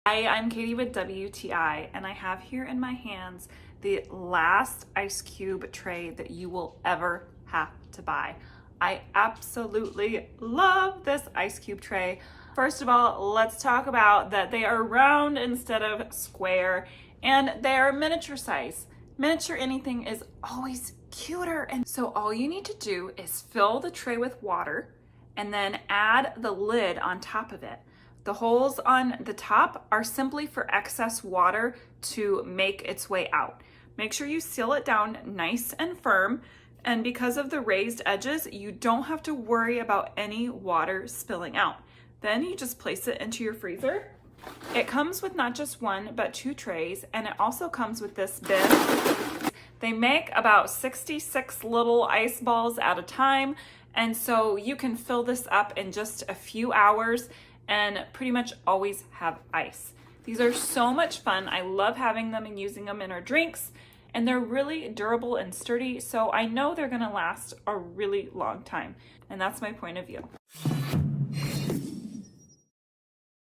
Hi, I'm Katie with WTI, and I have here in my hands the last ice cube tray that you will ever have to buy. I absolutely love this ice cube tray. First of all, let's talk about that they are round instead of square, and they are miniature size. Miniature anything is always cuter, and so all you need to do is fill the tray with water and then add the lid on top of it. The holes on the top are simply for excess water to make its way out. Make sure you seal it down nice and firm, and because of the raised edges, you don't have to worry about any water spilling out. Then you just place it into your freezer. It comes with not just one, but 2 trays, and it also comes with this bin. They make about 66 little ice balls at a time, and so you can fill this up in just a few hours and pretty much always have ice. These are so much fun. I love having them and using them in our drinks, and they're really durable and sturdy, so I know they're gonna last a really long time, and that's my point of view.